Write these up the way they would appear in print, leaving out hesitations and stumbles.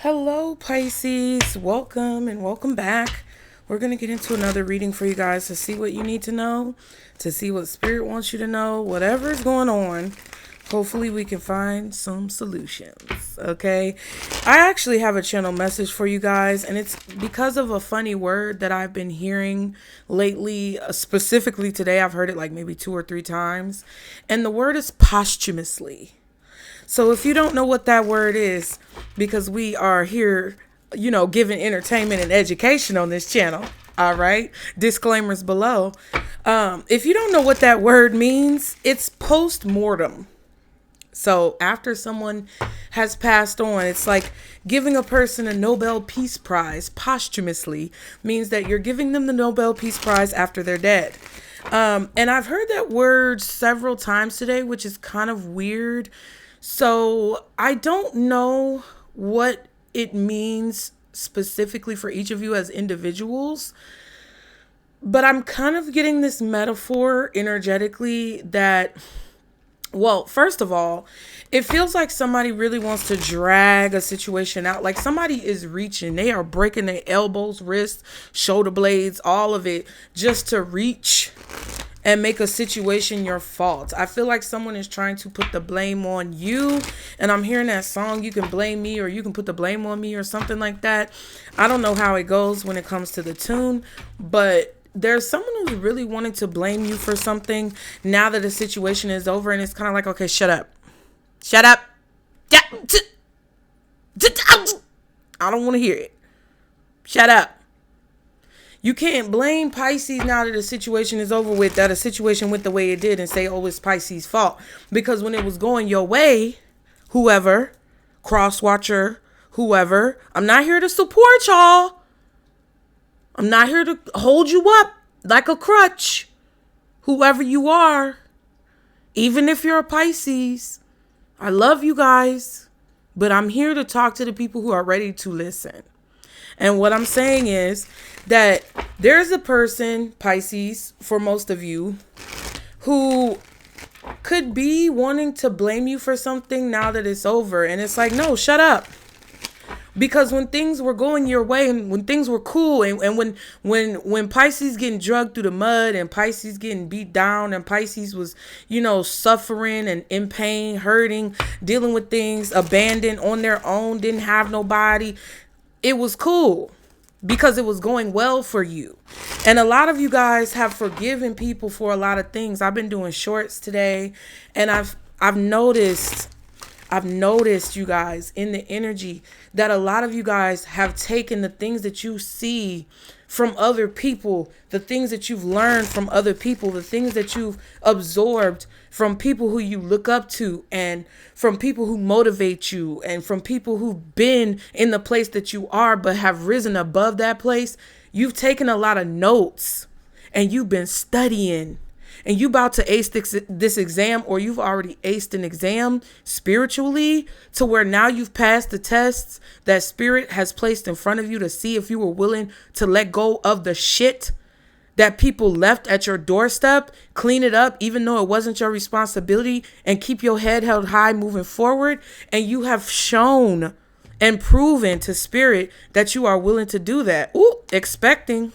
Hello, Pisces. Welcome and welcome back. We're going to get into another reading for you guys to see what you need to know, to see what Spirit wants you to know, whatever is going on. Hopefully we can find some solutions, okay? I actually have a channel message for you guys, and it's because of a funny word that I've been hearing lately. Specifically today, I've heard it like maybe 2 or 3 times, and the word is posthumously. So if you don't know what that word is, because we are here, giving entertainment and education on this channel, all right? Disclaimers below. If you don't know what that word means, it's post-mortem. So after someone has passed on, it's like giving a person a Nobel Peace Prize posthumously means that you're giving them the Nobel Peace Prize after they're dead. And I've heard that word several times today, which is kind of weird. So I don't know what it means specifically for each of you as individuals, but I'm kind of getting this metaphor energetically that, well, first of all, it feels like somebody really wants to drag a situation out. Like somebody is reaching, they are breaking their elbows, wrists, shoulder blades, all of it just to reach and make a situation your fault. I feel like someone is trying to put the blame on you. And I'm hearing that song, you can blame me or you can put the blame on me or something like that. I don't know how it goes when it comes to the tune, but there's someone who's really wanting to blame you for something now that the situation is over. And it's kind of like, okay, shut up. Shut up. I don't want to hear it. Shut up. You can't blame Pisces now that the situation is over with, that a situation went the way it did and say, oh, it's Pisces' fault. Because when it was going your way, whoever, cross-watcher, whoever, I'm not here to support y'all. I'm not here to hold you up like a crutch. Whoever you are, even if you're a Pisces, I love you guys, but I'm here to talk to the people who are ready to listen. And what I'm saying is that there's a person, Pisces, for most of you, who could be wanting to blame you for something now that it's over. And it's like, no, shut up. Because when things were going your way and when things were cool and when Pisces getting drugged through the mud and Pisces getting beat down and Pisces was, suffering and in pain, hurting, dealing with things, abandoned on their own, didn't have nobody, it was cool because it was going well for you. And a lot of you guys have forgiven people for a lot of things. I've been doing shorts today and I've noticed you guys in the energy that a lot of you guys have taken the things that you see from other people, the things that you've learned from other people, the things that you've absorbed from people who you look up to and from people who motivate you and from people who've been in the place that you are but have risen above that place. You've taken a lot of notes and you've been studying. And you about to ace this exam, or you've already aced an exam spiritually to where now you've passed the tests that Spirit has placed in front of you to see if you were willing to let go of the shit that people left at your doorstep, clean it up, even though it wasn't your responsibility, and keep your head held high moving forward. And you have shown and proven to Spirit that you are willing to do that. Ooh, expecting.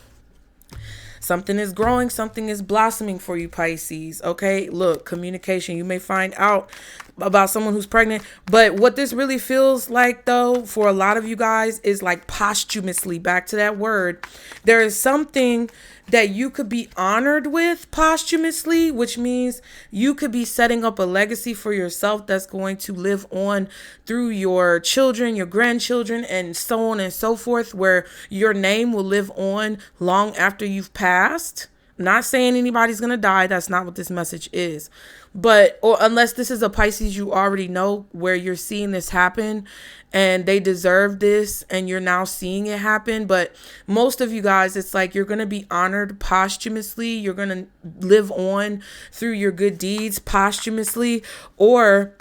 Something is growing, something is blossoming for you, Pisces. Okay, look, communication. You may find out about someone who's pregnant, but what this really feels like, though, for a lot of you guys is like posthumously, back to that word. There is something that you could be honored with posthumously, which means you could be setting up a legacy for yourself that's going to live on through your children, your grandchildren, and so on and so forth, where your name will live on long after you've passed. I'm not saying anybody's going to die. That's not what this message is. But, or unless this is a Pisces you already know, where you're seeing this happen and they deserve this and you're now seeing it happen. But most of you guys, it's like you're going to be honored posthumously. You're going to live on through your good deeds posthumously. Or,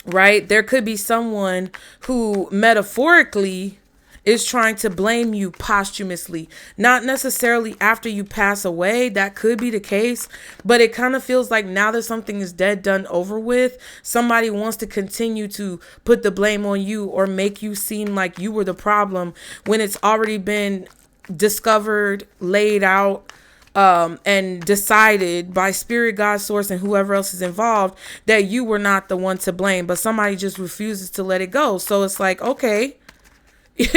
right, there could be someone who metaphorically is trying to blame you posthumously. Not necessarily after you pass away. That could be the case. But it kind of feels like now that something is dead, done, over with, somebody wants to continue to put the blame on you or make you seem like you were the problem when it's already been discovered, laid out, and decided by spirit, God, source, and whoever else is involved that you were not the one to blame, but somebody just refuses to let it go. So it's like, okay,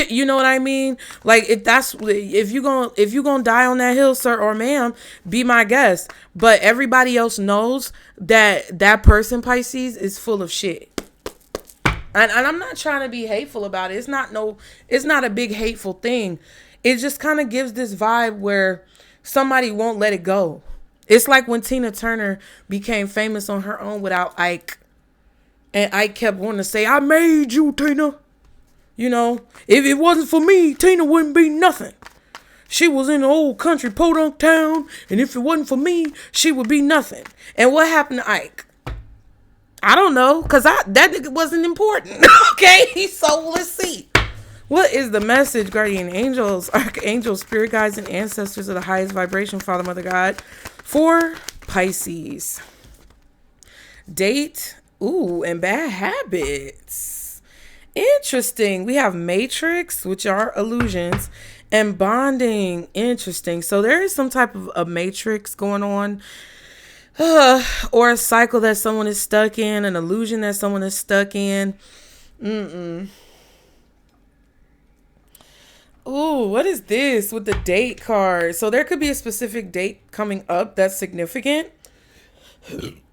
you know what I mean? Like, if you're gonna die on that hill, sir or ma'am, be my guest. But everybody else knows that person, Pisces, is full of shit. And I'm not trying to be hateful about it. It's not a big hateful thing. It just kind of gives this vibe where somebody won't let it go. It's like when Tina Turner became famous on her own without Ike. And Ike kept wanting to say, I made you, Tina. You know, if it wasn't for me, Tina wouldn't be nothing. She was in an old country podunk town. And if it wasn't for me, she would be nothing. And what happened to Ike? I don't know. Because that nigga wasn't important. Okay? So let's see. What is the message, guardian angels, archangels, spirit guides, and ancestors of the highest vibration, Father, Mother, God, for Pisces? Date, and bad habits. Interesting. We have matrix, which are illusions, and bonding. Interesting. So there is some type of a matrix going on, or a cycle that someone is stuck in, an illusion that someone is stuck in. Ooh, what is this with the date card? So there could be a specific date coming up that's significant.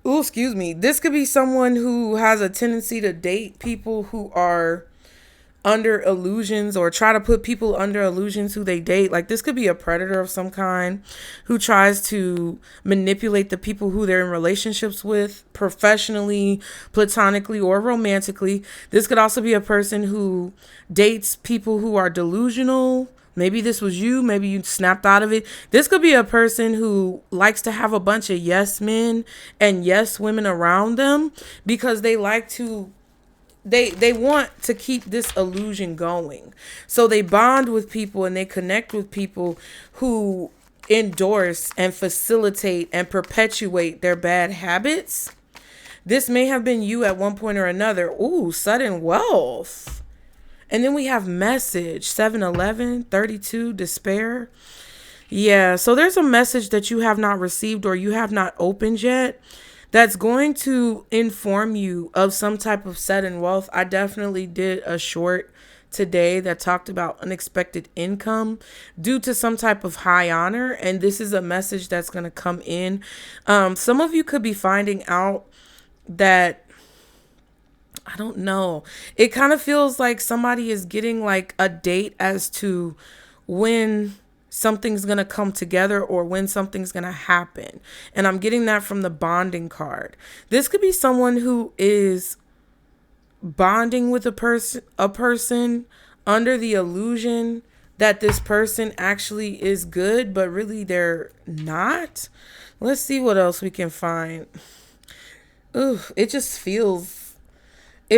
Ooh, excuse me. This could be someone who has a tendency to date people who are under illusions or try to put people under illusions who they date. Like, this could be a predator of some kind who tries to manipulate the people who they're in relationships with, professionally, platonically, or romantically. This could also be a person who dates people who are delusional. Maybe this was you. Maybe you snapped out of it. This could be a person who likes to have a bunch of yes men and yes women around them because they like to They want to keep this illusion going. So they bond with people and they connect with people who endorse and facilitate and perpetuate their bad habits. This may have been you at one point or another. Ooh, sudden wealth. And then we have message, 7-11, 32, despair. Yeah, so there's a message that you have not received or you have not opened yet that's going to inform you of some type of sudden wealth. I definitely did a short today that talked about unexpected income due to some type of high honor. And this is a message that's going to come in. Some of you could be finding out that, I don't know, it kind of feels like somebody is getting like a date as to when something's going to come together or when something's going to happen. And I'm getting that from the bonding card. This could be someone who is bonding with a person under the illusion that this person actually is good, but really they're not. Let's see what else we can find. Ooh, it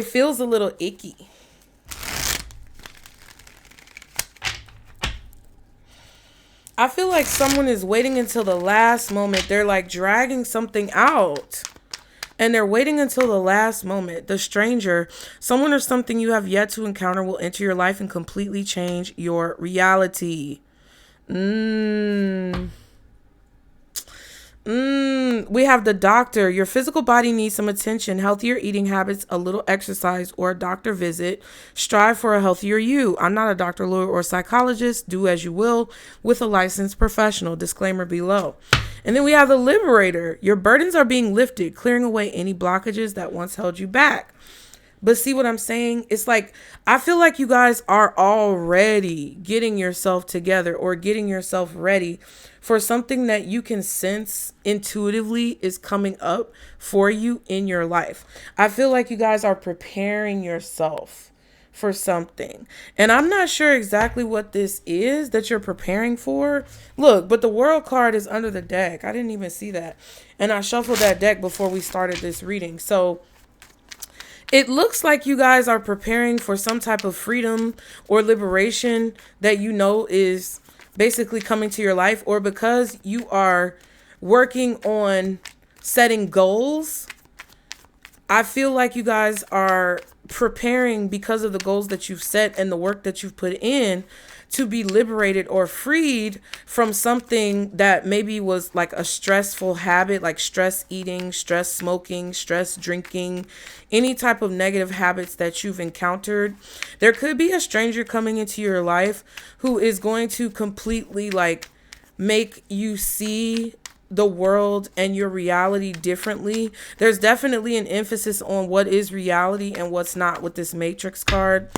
feels a little icky. I feel like someone is waiting until the last moment. They're like dragging something out and they're waiting until the last moment. The stranger, someone or something you have yet to encounter will enter your life and completely change your reality. We have the doctor. Your physical body needs some attention, healthier eating habits, a little exercise, or a doctor visit. Strive for a healthier you. I'm not a doctor, lawyer, or psychologist. Do as you will with a licensed professional. Disclaimer below. And then we have the liberator. Your burdens are being lifted, clearing away any blockages that once held you back. But see what I'm saying? It's like, I feel like you guys are already getting yourself together or getting yourself ready for something that you can sense intuitively is coming up for you in your life. I feel like you guys are preparing yourself for something. And I'm not sure exactly what this is that you're preparing for. Look, but the world card is under the deck. I didn't even see that. And I shuffled that deck before we started this reading. So It looks like you guys are preparing for some type of freedom or liberation that you know is basically coming to your life, or because you are working on setting goals. I feel like you guys are preparing because of the goals that you've set and the work that you've put in to be liberated or freed from something that maybe was like a stressful habit, like stress eating, stress smoking, stress drinking, any type of negative habits that you've encountered. There could be a stranger coming into your life who is going to completely like make you see the world and your reality differently. There's definitely an emphasis on what is reality and what's not with this Matrix card.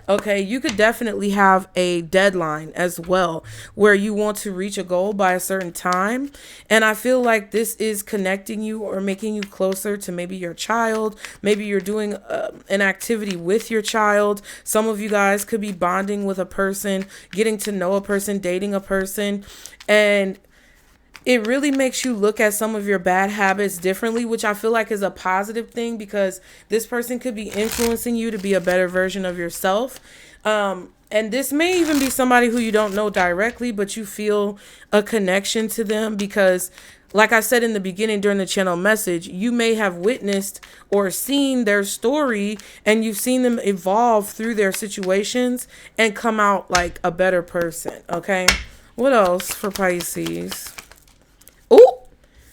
Okay, you could definitely have a deadline as well where you want to reach a goal by a certain time. And I feel like this is connecting you or making you closer to maybe your child. Maybe you're doing an activity with your child. Some of you guys could be bonding with a person, getting to know a person, dating a person. And it really makes you look at some of your bad habits differently, which I feel like is a positive thing, because this person could be influencing you to be a better version of yourself. And this may even be somebody who you don't know directly, but you feel a connection to them because, like I said in the beginning during the channel message, you may have witnessed or seen their story and you've seen them evolve through their situations and come out like a better person. Okay. What else for Pisces? Oh,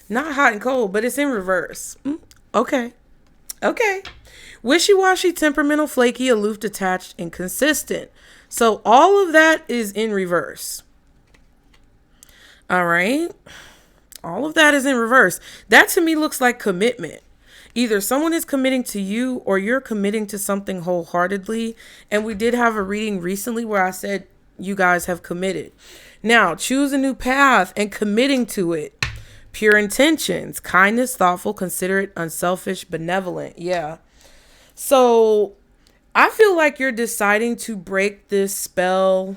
not hot and cold, but it's in reverse. Okay. Okay. Wishy-washy, temperamental, flaky, aloof, detached, inconsistent. So all of that is in reverse. All right. All of that is in reverse. That to me looks like commitment. Either someone is committing to you or you're committing to something wholeheartedly. And we did have a reading recently where I said you guys have committed. Now, choose a new path and committing to it. Pure intentions, kindness, thoughtful, considerate, unselfish, benevolent. Yeah. So I feel like you're deciding to break this spell.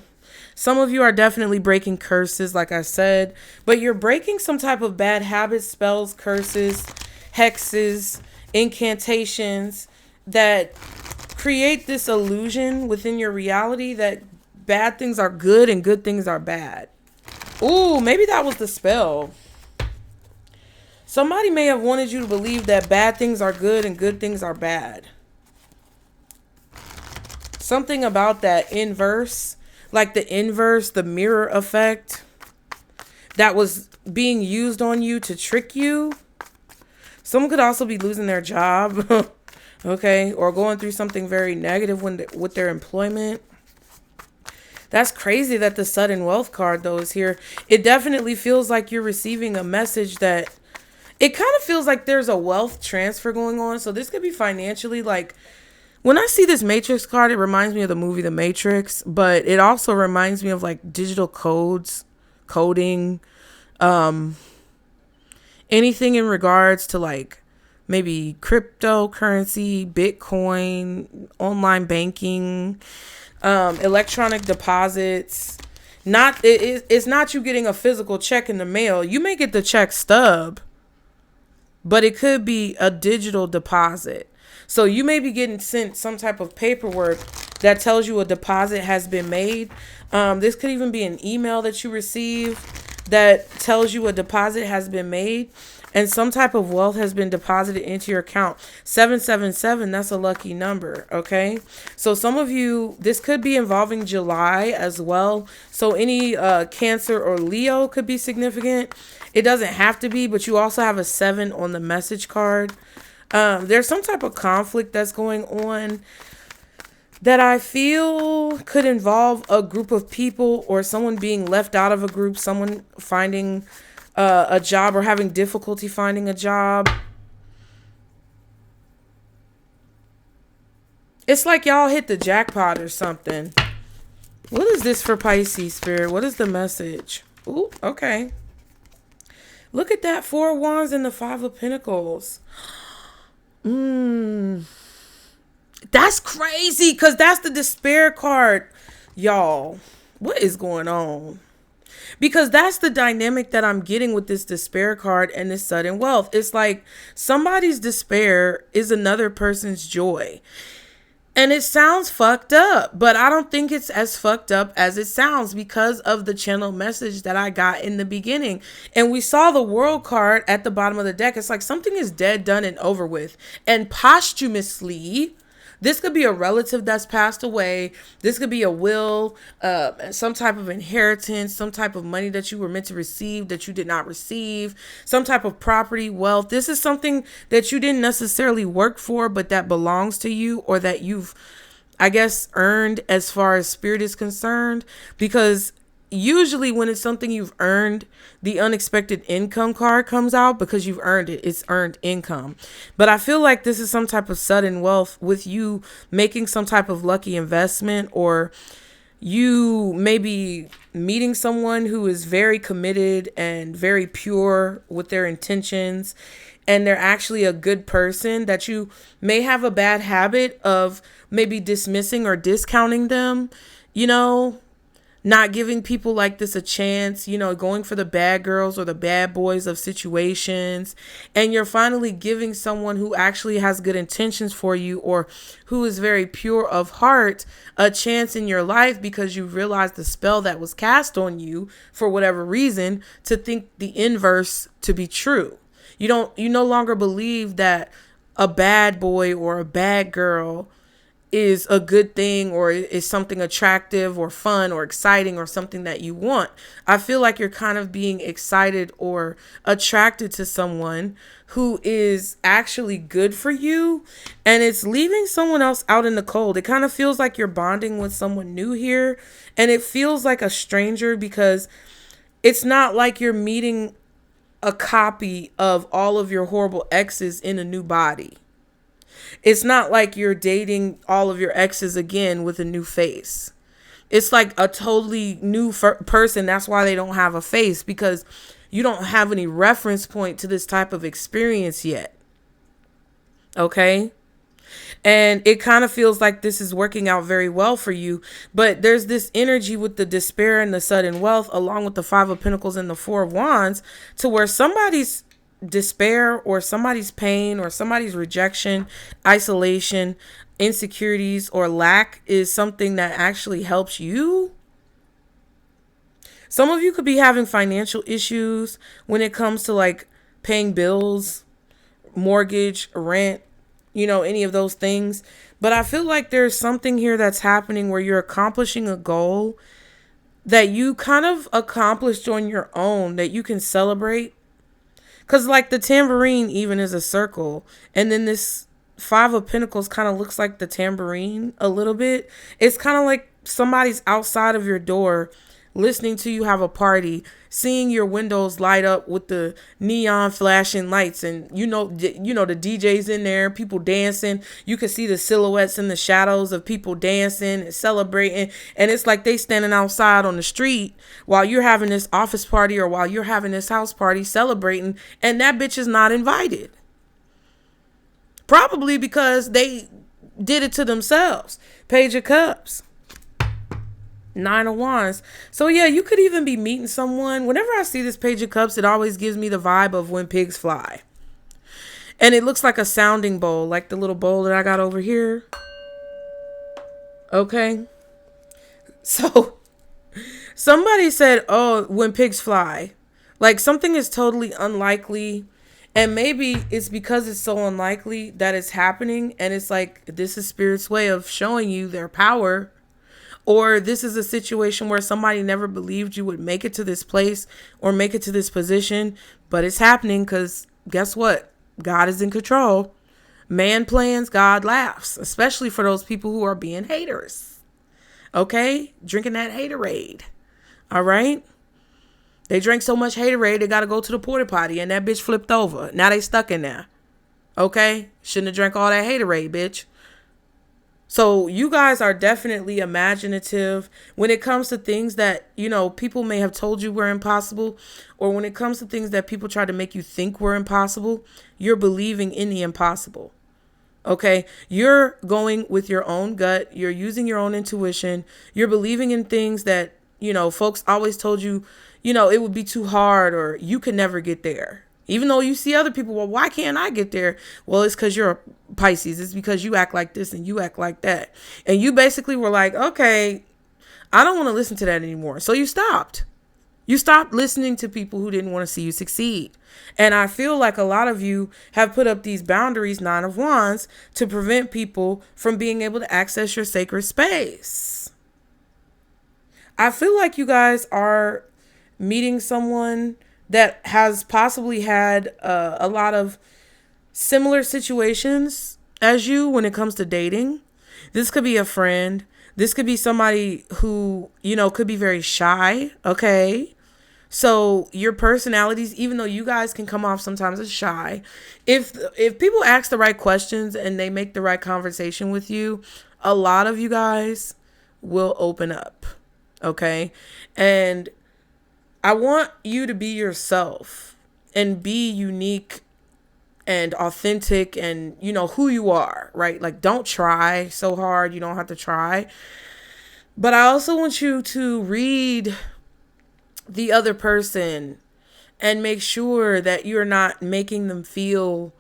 Some of you are definitely breaking curses, like I said, but you're breaking some type of bad habits, spells, curses, hexes, incantations that create this illusion within your reality that bad things are good and good things are bad. Ooh, maybe that was the spell. Somebody may have wanted you to believe that bad things are good and good things are bad. Something about that inverse, like the inverse, the mirror effect that was being used on you to trick you. Someone could also be losing their job, okay, or going through something very negative with their employment. That's crazy that the sudden wealth card, though, is here. It definitely feels like you're receiving a message that it kind of feels like there's a wealth transfer going on. So this could be financially, like, when I see this Matrix card, it reminds me of the movie The Matrix, but it also reminds me of like digital codes, coding, anything in regards to like maybe cryptocurrency, Bitcoin, online banking, electronic deposits. It's not you getting a physical check in the mail. You may get the check stub, but it could be a digital deposit. So you may be getting sent some type of paperwork that tells you a deposit has been made. This could even be an email that you receive that tells you a deposit has been made and some type of wealth has been deposited into your account. 777, that's a lucky number, okay? So some of you, this could be involving July as well. So any Cancer or Leo could be significant. It doesn't have to be, but you also have a 7 on the message card. There's some type of conflict that's going on that I feel could involve a group of people or someone being left out of a group, someone finding a job or having difficulty finding a job. It's like y'all hit the jackpot or something. What is this for Pisces, Spirit? What is the message? Ooh, okay. Look at that 4 of Wands and the 5 of Pentacles. That's crazy because that's the despair card, y'all. What is going on? Because that's the dynamic that I'm getting with this despair card and this sudden wealth. It's like somebody's despair is another person's joy. And it sounds fucked up, but I don't think it's as fucked up as it sounds because of the channel message that I got in the beginning. And we saw the world card at the bottom of the deck. It's like something is dead, done, and over with. And posthumously, this could be a relative that's passed away. This could be a will, some type of inheritance, some type of money that you were meant to receive that you did not receive, some type of property, wealth. This is something that you didn't necessarily work for, but that belongs to you, or that you've, I guess, earned as far as spirit is concerned. Because usually when it's something you've earned, the unexpected income card comes out because you've earned it. It's earned income. But I feel like this is some type of sudden wealth with you making some type of lucky investment, or you maybe meeting someone who is very committed and very pure with their intentions, and they're actually a good person that you may have a bad habit of maybe dismissing or discounting them, you know, not giving people like this a chance, you know, going for the bad girls or the bad boys of situations. And you're finally giving someone who actually has good intentions for you, or who is very pure of heart, a chance in your life, because you realize the spell that was cast on you for whatever reason to think the inverse to be true. You no longer believe that a bad boy or a bad girl is a good thing, or is something attractive or fun or exciting or something that you want. I feel like you're kind of being excited or attracted to someone who is actually good for you, and it's leaving someone else out in the cold. It kind of feels like you're bonding with someone new here, and it feels like a stranger, because it's not like you're meeting a copy of all of your horrible exes in a new body. It's not like you're dating all of your exes again with a new face. It's like a totally new person. That's why they don't have a face, because you don't have any reference point to this type of experience yet. Okay? And it kind of feels like this is working out very well for you. But there's this energy with the despair and the sudden wealth, along with the Five of Pentacles and the Four of Wands, to where somebody's despair or somebody's pain or somebody's rejection, isolation, insecurities, or lack is something that actually helps you. Some of you could be having financial issues when it comes to like paying bills, mortgage, rent, you know, any of those things. But I feel like there's something here that's happening where you're accomplishing a goal that you kind of accomplished on your own, that you can celebrate. Because like the tambourine even is a circle. And then this Five of Pentacles kind of looks like the tambourine a little bit. It's kind of like somebody's outside of your door listening to you have a party, seeing your windows light up with the neon flashing lights, and you know the DJ's in there, people dancing. You can see the silhouettes and the shadows of people dancing and celebrating, and it's like they standing outside on the street while you're having this office party or while you're having this house party celebrating, and that bitch is not invited. Probably because they did it to themselves. Page of Cups. Nine of Wands. So yeah, you could even be meeting someone. Whenever I see this Page of Cups, it always gives me the vibe of when pigs fly. And it looks like a sounding bowl, like the little bowl that I got over here. Okay. So somebody said, oh, when pigs fly. Like something is totally unlikely. And maybe it's because it's so unlikely that it's happening. And it's like, this is Spirit's way of showing you their power. Or this is a situation where somebody never believed you would make it to this place or make it to this position. But it's happening because guess what? God is in control. Man plans, God laughs. Especially for those people who are being haters. Okay? Drinking that haterade. All right? They drank so much haterade, they got to go to the porta potty and that bitch flipped over. Now they stuck in there. Okay? Shouldn't have drank all that haterade, bitch. So you guys are definitely imaginative when it comes to things that, you know, people may have told you were impossible, or when it comes to things that people try to make you think were impossible, you're believing in the impossible. Okay, you're going with your own gut. You're using your own intuition. You're believing in things that folks always told you, it would be too hard or you could never get there. Even though you see other people, well, why can't I get there? Well, it's because you're a Pisces. It's because you act like this and you act like that. And you basically were like, okay, I don't want to listen to that anymore. So you stopped. You stopped listening to people who didn't want to see you succeed. And I feel like a lot of you have put up these boundaries, Nine of Wands, to prevent people from being able to access your sacred space. I feel like you guys are meeting someone that has possibly had a lot of similar situations as you when it comes to dating. This could be a friend. This could be somebody who, could be very shy. Okay. So your personalities, even though you guys can come off sometimes as shy, if people ask the right questions and they make the right conversation with you, a lot of you guys will open up. Okay. And I want you to be yourself and be unique and authentic and, who you are, right? Like, don't try so hard. You don't have to try. But I also want you to read the other person and make sure that you're not making them feel,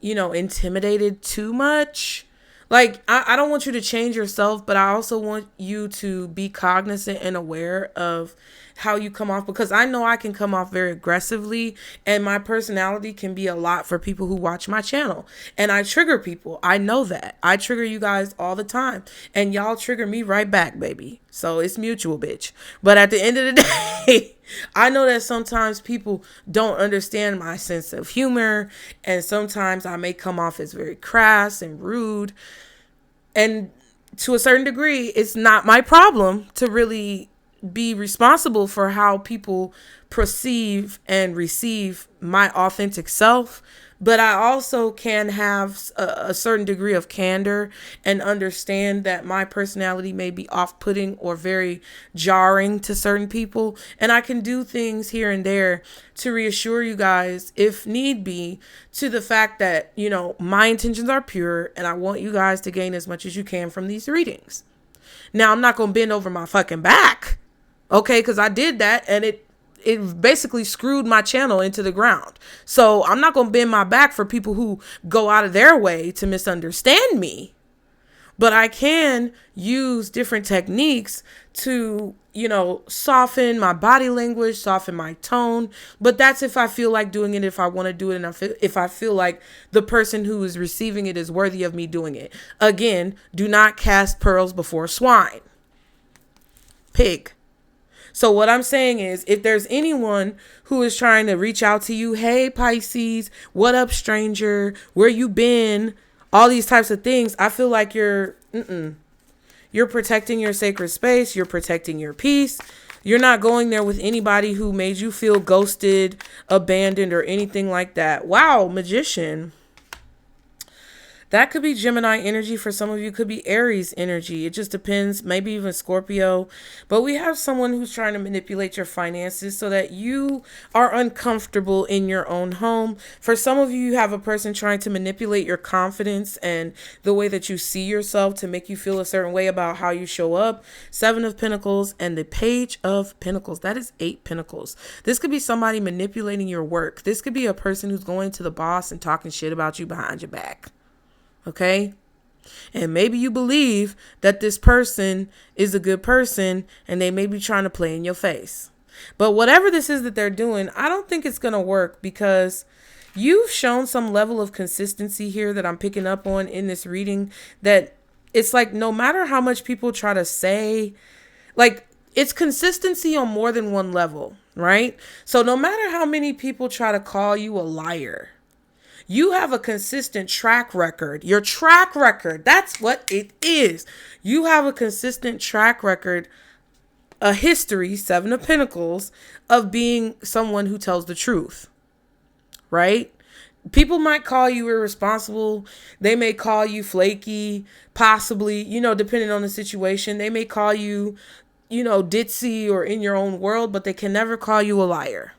intimidated too much. Like, I don't want you to change yourself, but I also want you to be cognizant and aware of how you come off, because I know I can come off very aggressively and my personality can be a lot for people who watch my channel, and I trigger people. I know that. I trigger you guys all the time and y'all trigger me right back, baby. So it's mutual, bitch. But at the end of the day, I know that sometimes people don't understand my sense of humor, and sometimes I may come off as very crass and rude. And to a certain degree, it's not my problem to really be responsible for how people perceive and receive my authentic self. But I also can have a certain degree of candor and understand that my personality may be off-putting or very jarring to certain people. And I can do things here and there to reassure you guys, if need be, to the fact that, my intentions are pure and I want you guys to gain as much as you can from these readings. Now, I'm not going to bend over my fucking back, okay? Because I did that and it basically screwed my channel into the ground. So I'm not going to bend my back for people who go out of their way to misunderstand me. But I can use different techniques to, soften my body language, soften my tone. But that's if I feel like doing it, if I want to do it, and if I feel like the person who is receiving it is worthy of me doing it. Again, do not cast pearls before swine. Pig. So what I'm saying is, if there's anyone who is trying to reach out to you, hey, Pisces, what up, stranger? Where you been? All these types of things. I feel like you're protecting your sacred space. You're protecting your peace. You're not going there with anybody who made you feel ghosted, abandoned, or anything like that. Wow, Magician. That could be Gemini energy. For some of you, could be Aries energy. It just depends. Maybe even Scorpio. But we have someone who's trying to manipulate your finances so that you are uncomfortable in your own home. For some of you, you have a person trying to manipulate your confidence and the way that you see yourself to make you feel a certain way about how you show up. 7 of Pentacles and the Page of Pentacles. That is 8 Pentacles. This could be somebody manipulating your work. This could be a person who's going to the boss and talking shit about you behind your back. Okay. And maybe you believe that this person is a good person and they may be trying to play in your face. But whatever this is that they're doing, I don't think it's going to work, because you've shown some level of consistency here that I'm picking up on in this reading, that it's like no matter how much people try to say, like, it's consistency on more than one level, right? So no matter how many people try to call you a liar, you have a consistent track record. Your track record, that's what it is. You have a consistent track record, a history, 7 of Pentacles, of being someone who tells the truth, right? People might call you irresponsible. They may call you flaky, possibly, depending on the situation. They may call you, ditzy or in your own world, but they can never call you a liar.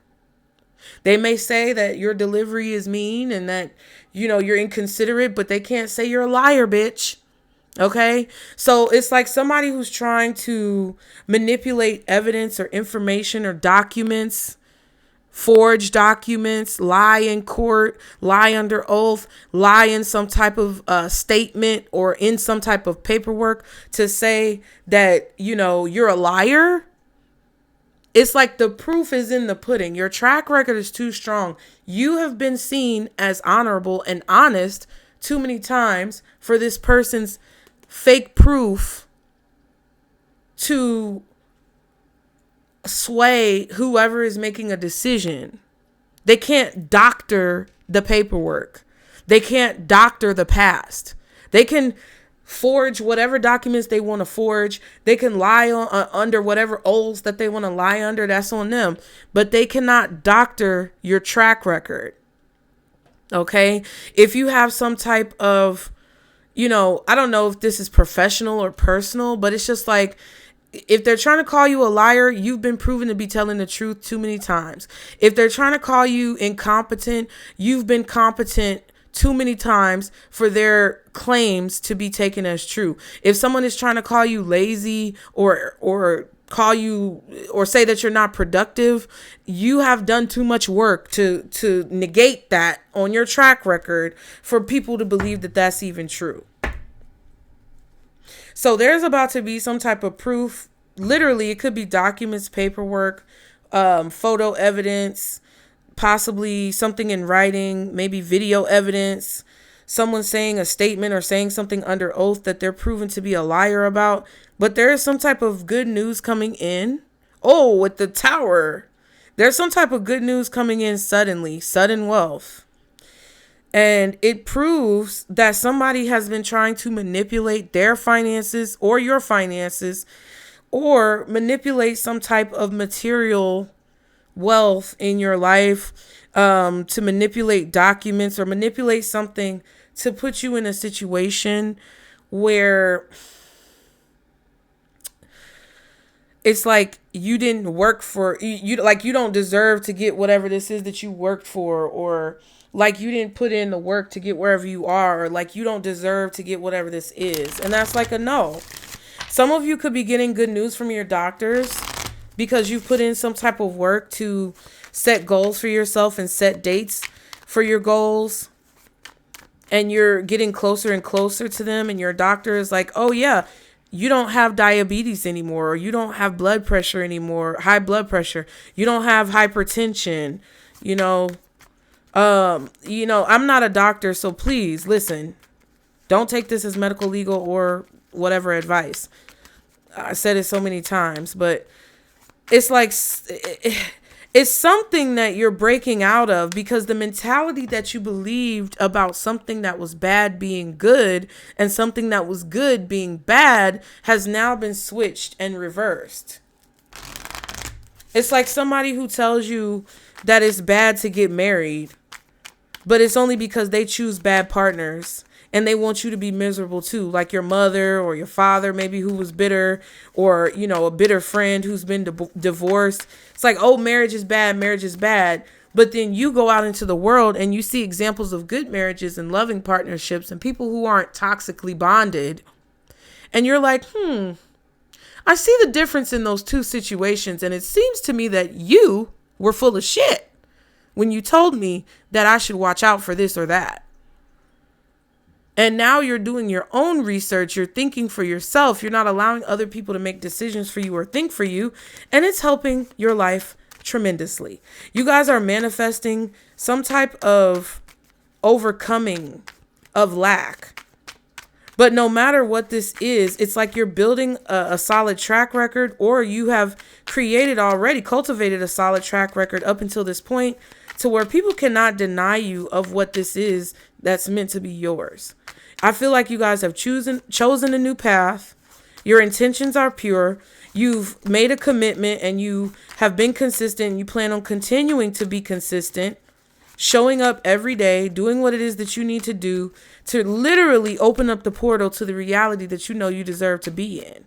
They may say that your delivery is mean and that, you're inconsiderate, but they can't say you're a liar, bitch. Okay, so it's like somebody who's trying to manipulate evidence or information or documents, forge documents, lie in court, lie under oath, lie in some type of statement or in some type of paperwork to say that, you know, you're a liar. It's like the proof is in the pudding. Your track record is too strong. You have been seen as honorable and honest too many times for this person's fake proof to sway whoever is making a decision. They can't doctor the paperwork. They can't doctor the past. They can forge whatever documents they want to forge. They can lie on, under whatever oaths that they want to lie under. That's on them. But they cannot doctor your track record. Okay? If you have some type of, you know, I don't know if this is professional or personal, but it's just like, if they're trying to call you a liar, you've been proven to be telling the truth too many times. If they're trying to call you incompetent, you've been competent too many times for their claims to be taken as true. If someone is trying to call you lazy or call you or say that you're not productive, you have done too much work to negate that on your track record for people to believe that that's even true. So there's about to be some type of proof. Literally, it could be documents, paperwork, photo evidence, possibly something in writing, maybe video evidence, someone saying a statement or saying something under oath that they're proven to be a liar about. But there is some type of good news coming in. Oh, with the Tower, there's some type of good news coming in suddenly, sudden wealth. And it proves that somebody has been trying to manipulate their finances or your finances or manipulate some type of material wealth in your life, to manipulate documents or manipulate something to put you in a situation where it's like you didn't work for you, like you don't deserve to get whatever this is that you worked for, or like you didn't put in the work to get wherever you are, or like you don't deserve to get whatever this is. And that's like a no. Some of you could be getting good news from your doctors because you've put in some type of work to set goals for yourself and set dates for your goals. And you're getting closer and closer to them. And your doctor is like, oh yeah, you don't have diabetes anymore, or you don't have blood pressure anymore, high blood pressure. You don't have hypertension, you know. I'm not a doctor, so please listen. Don't take this as medical, legal, or whatever advice. I said it so many times, but it's like it's something that you're breaking out of because the mentality that you believed about something that was bad being good and something that was good being bad has now been switched and reversed. It's like somebody who tells you that it's bad to get married, but it's only because they choose bad partners and they want you to be miserable too. Like your mother or your father, maybe, who was bitter, or, you know, a bitter friend who's been divorced. It's like, oh, marriage is bad. Marriage is bad. But then you go out into the world and you see examples of good marriages and loving partnerships and people who aren't toxically bonded. And you're like, I see the difference in those two situations. And it seems to me that you were full of shit when you told me that I should watch out for this or that. And now you're doing your own research. You're thinking for yourself. You're not allowing other people to make decisions for you or think for you. And it's helping your life tremendously. You guys are manifesting some type of overcoming of lack. But no matter what this is, it's like you're building a solid track record, or you have cultivated a solid track record up until this point, to where people cannot deny you of what this is that's meant to be yours. I feel like you guys have chosen a new path. Your intentions are pure. You've made a commitment and you have been consistent. You plan on continuing to be consistent, showing up every day, doing what it is that you need to do to literally open up the portal to the reality that you know you deserve to be in.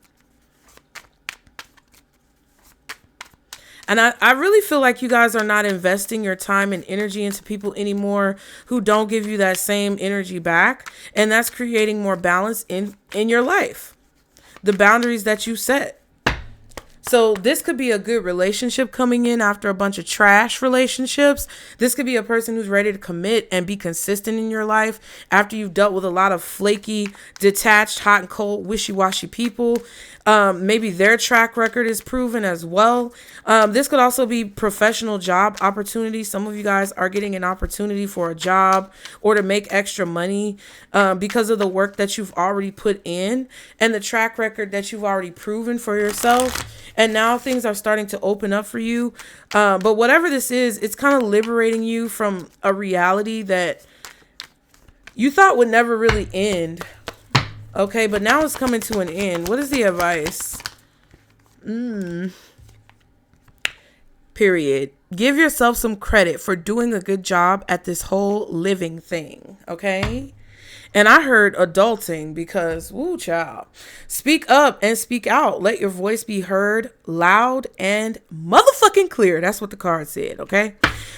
And I really feel like you guys are not investing your time and energy into people anymore who don't give you that same energy back. And that's creating more balance in your life. The boundaries that you set. So this could be a good relationship coming in after a bunch of trash relationships. This could be a person who's ready to commit and be consistent in your life after you've dealt with a lot of flaky, detached, hot and cold, wishy-washy people. Maybe their track record is proven as well. This could also be professional job opportunities. Some of you guys are getting an opportunity for a job or to make extra money because of the work that you've already put in and the track record that you've already proven for yourself. And now things are starting to open up for you. But whatever this is, it's kind of liberating you from a reality that you thought would never really end. Okay, but now it's coming to an end. What is the advice? Period. Give yourself some credit for doing a good job at this whole living thing. Okay? And I heard adulting because, woo, child. Speak up and speak out. Let your voice be heard loud and motherfucking clear. That's what the card said, okay?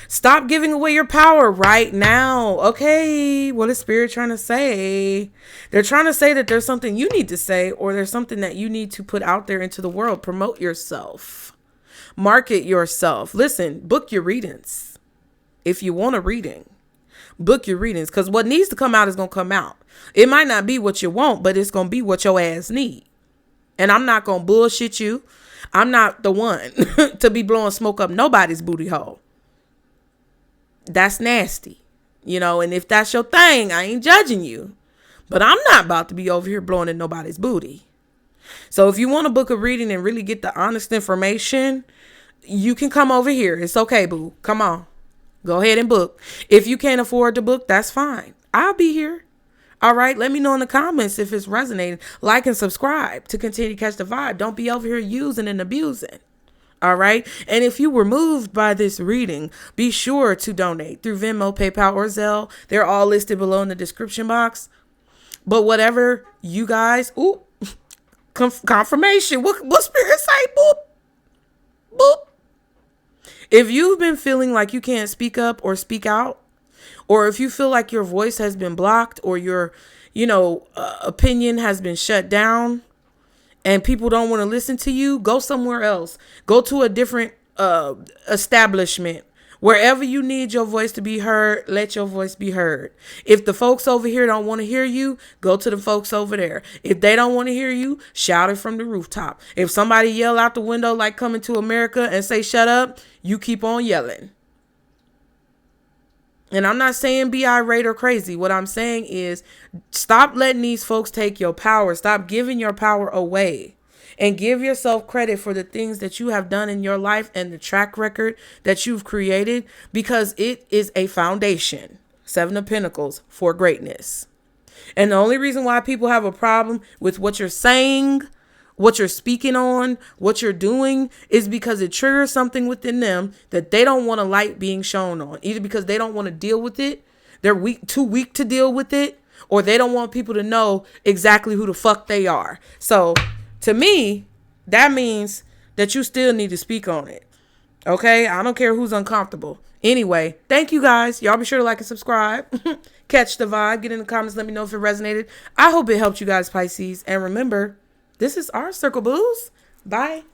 Stop giving away your power right now, okay? What is Spirit trying to say? They're trying to say that there's something you need to say or there's something that you need to put out there into the world. Promote yourself. Market yourself. Listen, book your readings. If you want a reading. Book your readings because what needs to come out is going to come out. It might not be what you want, but it's going to be what your ass need. And I'm not going to bullshit you. I'm not the one to be blowing smoke up nobody's booty hole. That's nasty, you know, and if that's your thing, I ain't judging you, but I'm not about to be over here blowing in nobody's booty. So if you want to book a reading and really get the honest information, you can come over here. It's okay, boo. Come on. Go ahead and book. If you can't afford to book, that's fine. I'll be here. All right. Let me know in the comments if it's resonating. Like and subscribe to continue to catch the vibe. Don't be over here using and abusing. All right. And if you were moved by this reading, be sure to donate through Venmo, PayPal, or Zelle. They're all listed below in the description box. But whatever you guys, confirmation. What Spirit say? Boop. Boop. If you've been feeling like you can't speak up or speak out, or if you feel like your voice has been blocked or your, opinion has been shut down and people don't want to listen to you, go somewhere else. Go to a different establishment. Wherever you need your voice to be heard, let your voice be heard. If the folks over here don't want to hear you, go to the folks over there. If they don't want to hear you, shout it from the rooftop. If somebody yell out the window like Coming to America and say, shut up, you keep on yelling. And I'm not saying be irate or crazy. What I'm saying is stop letting these folks take your power. Stop giving your power away. And give yourself credit for the things that you have done in your life and the track record that you've created, because it is a foundation, 7 of Pentacles, for greatness. And the only reason why people have a problem with what you're saying, what you're speaking on, what you're doing, is because it triggers something within them that they don't want a light being shown on, either because they don't want to deal with it, they're too weak to deal with it, or they don't want people to know exactly who the fuck they are. So to me, that means that you still need to speak on it. Okay? I don't care who's uncomfortable. Anyway, thank you guys. Y'all be sure to like and subscribe. Catch the vibe. Get in the comments. Let me know if it resonated. I hope it helped you guys, Pisces. And remember, this is our circle, booze. Bye.